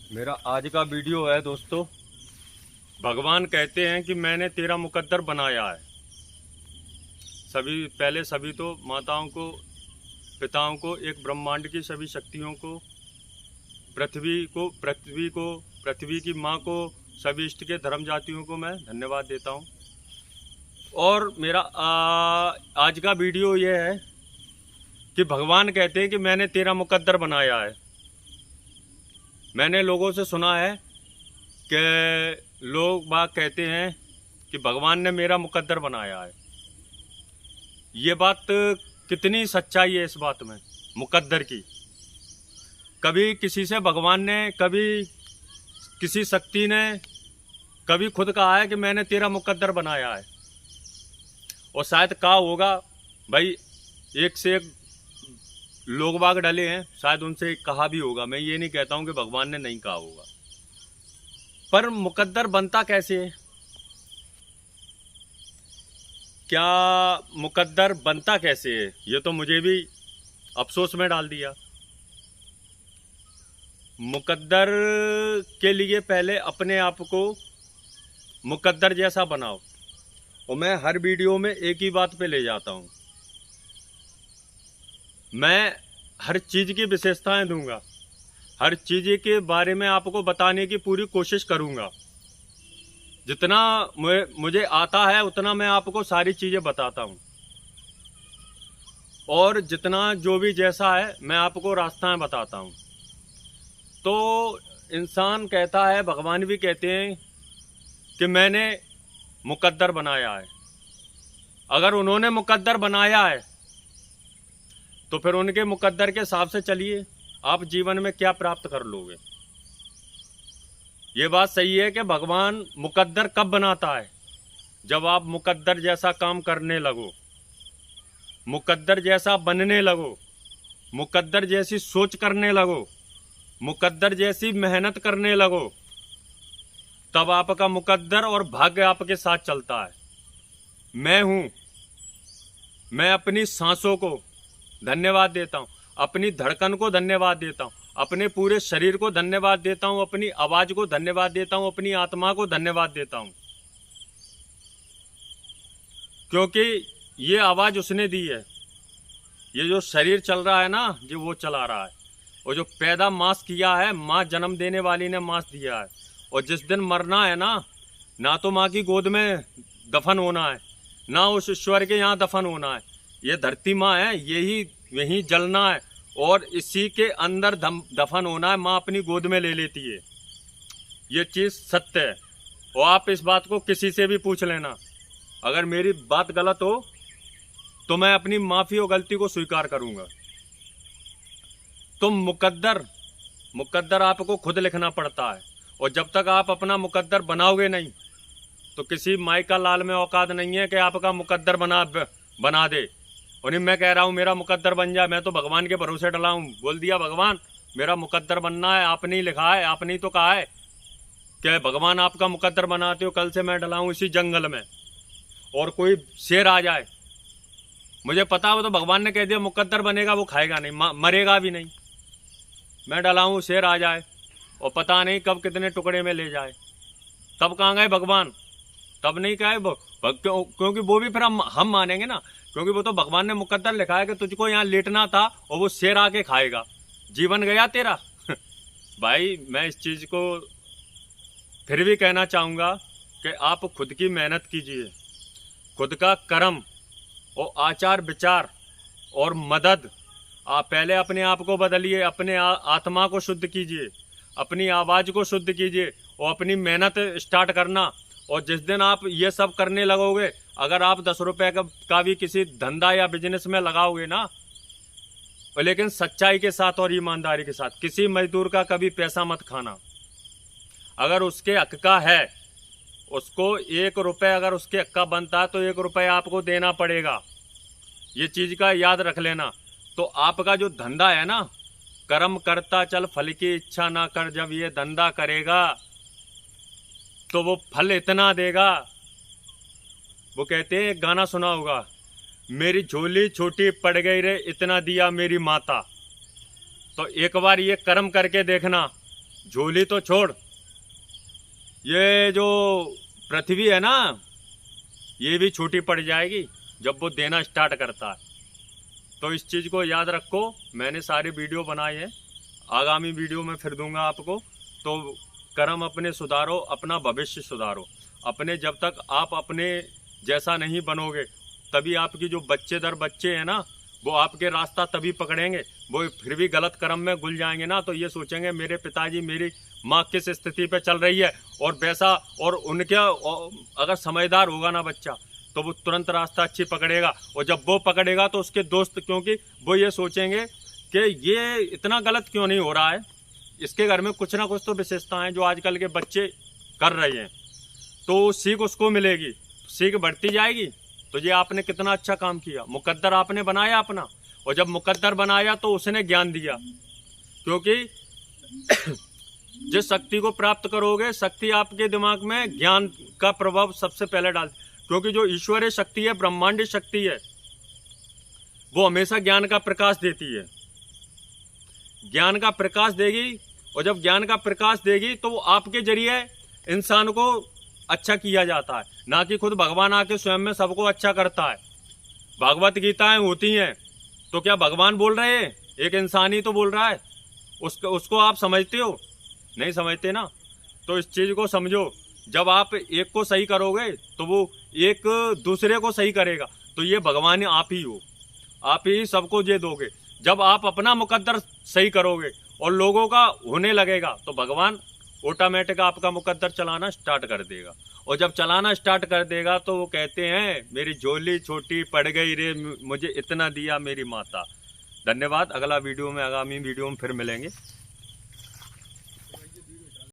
मेरा आज का वीडियो है दोस्तों। भगवान कहते हैं कि मैंने तेरा मुकद्दर बनाया है। सभी तो माताओं को, पिताओं को, एक ब्रह्मांड की सभी शक्तियों को, पृथ्वी की माँ को, सभी इष्ट के धर्म जातियों को मैं धन्यवाद देता हूँ। और मेरा आज का वीडियो ये है कि भगवान कहते हैं कि मैंने तेरा मुकद्दर बनाया है। मैंने लोगों से सुना है कि लोग बाग कहते हैं कि भगवान ने मेरा मुकद्दर बनाया है। ये बात कितनी सच्चाई है इस बात में, मुकद्दर की। कभी किसी से भगवान ने, कभी किसी शक्ति ने कभी खुद कहा है कि मैंने तेरा मुकद्दर बनाया है। और शायद कहा होगा भाई, एक से एक लोग बाग डले हैं, शायद उनसे कहा भी होगा। मैं ये नहीं कहता हूं कि भगवान ने नहीं कहा होगा, पर मुकद्दर बनता कैसे है? क्या मुकद्दर बनता कैसे है, ये तो मुझे भी अफसोस में डाल दिया। मुकद्दर के लिए पहले अपने आप को मुकद्दर जैसा बनाओ। और मैं हर वीडियो में एक ही बात पे ले जाता हूं। मैं हर चीज़ की विशेषताएं दूंगा, हर चीज़ के बारे में आपको बताने की पूरी कोशिश करूंगा। जितना मुझे आता है उतना मैं आपको सारी चीज़ें बताता हूं। और जितना जो भी जैसा है मैं आपको रास्ताएं बताता हूं। तो इंसान कहता है, भगवान भी कहते हैं कि मैंने मुकद्दर बनाया है। अगर उन्होंने मुकद्दर बनाया है तो फिर उनके मुकद्दर के हिसाब से चलिए, आप जीवन में क्या प्राप्त कर लोगे। ये बात सही है कि भगवान मुकद्दर कब बनाता है? जब आप मुकद्दर जैसा काम करने लगो, मुकद्दर जैसा बनने लगो, मुकद्दर जैसी सोच करने लगो, मुकद्दर जैसी मेहनत करने लगो, तब आपका मुकद्दर और भाग्य आपके साथ चलता है। मैं अपनी सांसों को धन्यवाद देता हूं, अपनी धड़कन को धन्यवाद देता हूं, अपने पूरे शरीर को धन्यवाद देता हूं, अपनी आवाज को धन्यवाद देता हूं, अपनी आत्मा को धन्यवाद देता हूं। क्योंकि ये आवाज उसने दी है। ये जो शरीर चल रहा है ना, जो वो चला रहा है। और जो पैदा मांस किया है, माँ जन्म देने वाली ने मांस दिया है। और जिस दिन मरना है ना तो माँ की गोद में दफन होना है, ना उस ईश्वर के यहाँ दफन होना है। ये धरती माँ है, यही जलना है और इसी के अंदर दफन होना है। माँ अपनी गोद में ले लेती है। ये चीज़ सत्य है। और आप इस बात को किसी से भी पूछ लेना। अगर मेरी बात गलत हो तो मैं अपनी माफ़ी और गलती को स्वीकार करूँगा। तो मुकद्दर आपको खुद लिखना पड़ता है। और जब तक आप अपना मुकद्दर बनाओगे नहीं तो किसी माई का लाल में औकात नहीं है कि आपका मुकद्दर बना दे। और नहीं मैं कह रहा हूँ मेरा मुकद्दर बन जाए, मैं तो भगवान के भरोसे डला हूँ। बोल दिया भगवान मेरा मुकद्दर बनना है, आपने ही लिखा है, आपने ही तो कहा है कि भगवान आपका मुकद्दर बनाते हो। कल से मैं डला हूँ इसी जंगल में, और कोई शेर आ जाए, मुझे पता हो तो भगवान ने कह दिया मुकद्दर बनेगा, वो खाएगा नहीं, मरेगा भी नहीं। मैं डला हूँ, शेर आ जाए और पता नहीं कब कितने टुकड़े में ले जाए। तब कहाँ गए भगवान? तब नहीं कहे क्योंकि वो भी फिर हम मानेंगे ना, क्योंकि वो तो भगवान ने मुकद्दर लिखा है कि तुझको यहाँ लेटना था और वो शेर आके खाएगा। जीवन गया तेरा। भाई मैं इस चीज़ को फिर भी कहना चाहूँगा कि आप खुद की मेहनत कीजिए, खुद का कर्म और आचार विचार और मदद। आप पहले अपने आप को बदलिए, अपने आत्मा को शुद्ध कीजिए, अपनी आवाज़ को शुद्ध कीजिए और अपनी मेहनत स्टार्ट करना। और जिस दिन आप ये सब करने लगोगे, अगर आप 10 रुपए का भी किसी धंधा या बिजनेस में लगाओगे ना, लेकिन सच्चाई के साथ और ईमानदारी के साथ, किसी मजदूर का कभी पैसा मत खाना। अगर उसके हक का है, उसको 1 रुपये अगर उसके हक का बनता है तो 1 रुपये आपको देना पड़ेगा। ये चीज़ का याद रख लेना। तो आपका जो धंधा है ना, कर्म करता चल फल की इच्छा ना कर, जब ये धंधा करेगा तो वो फल इतना देगा। वो कहते हैं, एक गाना सुना होगा, मेरी झोली छोटी पड़ गई रे, इतना दिया मेरी माता। तो एक बार ये कर्म करके देखना, झोली तो छोड़, ये जो पृथ्वी है ना, ये भी छोटी पड़ जाएगी जब वो देना स्टार्ट करता है। तो इस चीज़ को याद रखो। मैंने सारी वीडियो बनाई है, आगामी वीडियो में फिर दूंगा आपको। तो कर्म अपने सुधारो, अपना भविष्य सुधारो। अपने जब तक आप अपने जैसा नहीं बनोगे, तभी आपकी जो बच्चे दर बच्चे हैं ना, वो आपके रास्ता तभी पकड़ेंगे। वो फिर भी गलत कर्म में घुल जाएंगे ना, तो ये सोचेंगे मेरे पिताजी मेरी माँ किस स्थिति पे चल रही है, और वैसा, और उनके अगर समझदार होगा ना बच्चा, तो वो तुरंत रास्ता अच्छी पकड़ेगा। और जब वो पकड़ेगा तो उसके दोस्त, क्योंकि वो ये सोचेंगे कि ये इतना गलत क्यों नहीं हो रहा है, इसके घर में कुछ ना कुछ तो विशेषताएं जो आजकल के बच्चे कर रहे हैं, तो सीख उसको मिलेगी, सीख बढ़ती जाएगी। तो ये आपने कितना अच्छा काम किया, मुकद्दर आपने बनाया अपना। और जब मुकद्दर बनाया तो उसने ज्ञान दिया, क्योंकि जिस शक्ति को प्राप्त करोगे, शक्ति आपके दिमाग में ज्ञान का प्रभाव सबसे पहले डाल, क्योंकि जो ईश्वरीय शक्ति है, ब्रह्मांडीय शक्ति है, वो हमेशा ज्ञान का प्रकाश देती है। ज्ञान का प्रकाश देगी, और जब ज्ञान का प्रकाश देगी तो वो आपके जरिए इंसान को अच्छा किया जाता है, ना कि खुद भगवान आके स्वयं में सबको अच्छा करता है। भागवत गीताएं होती हैं तो क्या भगवान बोल रहे हैं? एक इंसान ही तो बोल रहा है। उसको आप समझते हो? नहीं समझते ना। तो इस चीज को समझो, जब आप एक को सही करोगे तो वो एक दूसरे को सही करेगा। तो ये भगवान आप ही हो, आप ही सबको ये दोगे। जब आप अपना मुकद्दर सही करोगे और लोगों का होने लगेगा, तो भगवान ऑटोमेटिक आपका मुकद्दर चलाना स्टार्ट कर देगा। और जब चलाना स्टार्ट कर देगा तो वो कहते हैं मेरी झोली छोटी पड़ गई रे, मुझे इतना दिया मेरी माता। धन्यवाद। अगला वीडियो में, आगामी वीडियो में फिर मिलेंगे।